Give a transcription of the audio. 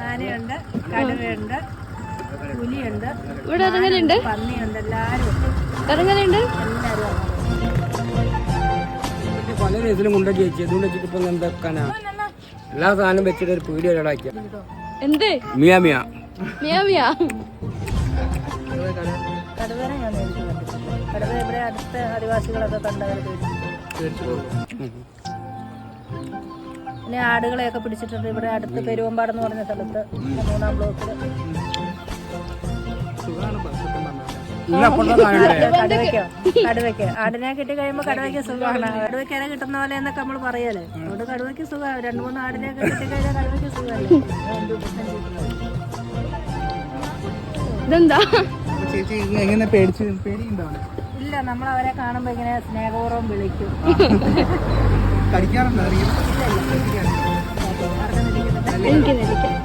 ആനയുണ്ട്, കടുവയുണ്ട്, പുലിയുണ്ട്, ഇവിടെ ഇറങ്ങലുണ്ട്, പന്നിയുണ്ട്, എല്ലാരും ഇറങ്ങലുണ്ട്. പല രസത്തിലും കൊണ്ടുവച്ച് ചേച്ചി അതുകൊണ്ട് വെച്ചിട്ട് ഇപ്പൊ എന്തൊക്കെയാ എല്ലാ സാധനം വെച്ചിട്ട് ഒരു പീടിയ ഒരാളാക്കിയ എന്ത് മിയാ മിയാ മിയാ മിയാ. കടുവനെ ഞാൻ നേരിട്ട് കണ്ടിട്ടില്ല. കടുവ ഇവിടെ അടുത്ത ആദിവാസികളൊക്കെ കണ്ടവർ പിന്നെ ആടുകളെയൊക്കെ പിടിച്ചിട്ടുണ്ട്. ഇവിടെ അടുത്ത് പെരുവമ്പാടെന്ന് പറഞ്ഞ സ്ഥലത്ത് 3-ാം ബ്ലോക്കിൽ കടുവയ്ക്ക് ആടിനെ കിട്ടി കഴിയുമ്പോ കടുവയ്ക്ക് സുഖമാണ്. കടുവയ്ക്ക് ഇര കിട്ടുന്ന പോലെ എന്നൊക്കെ നമ്മൾ പറയല്ലേ. അതുകൊണ്ട് കടുവയ്ക്ക് സുഖമാണ്. 2-3 ആടിനെയൊക്കെ കിട്ടിക്കഴിഞ്ഞാൽ കടുവയ്ക്ക് സുഖമല്ലേ. ഇതെന്താ ഇല്ല, നമ്മൾ അവരെ കാണുമ്പോ ഇങ്ങനെ സ്നേഹപൂർവ്വം വിളിക്കും. എനിക്ക് നിൽക്കാം.